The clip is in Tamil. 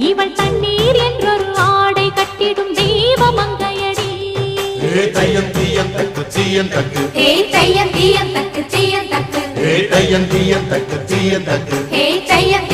இவள் தண்ணீர் என்றொரு ஆடை கட்டிடும் தெய்வ மங்கையடி. தையம் தீயம் தக்கு தீயம் தக்கு தையம் தீயம் தக்கு தீயம் தக்கு தையம் தீயம் தக்கு தீயம் தக்கு தையம்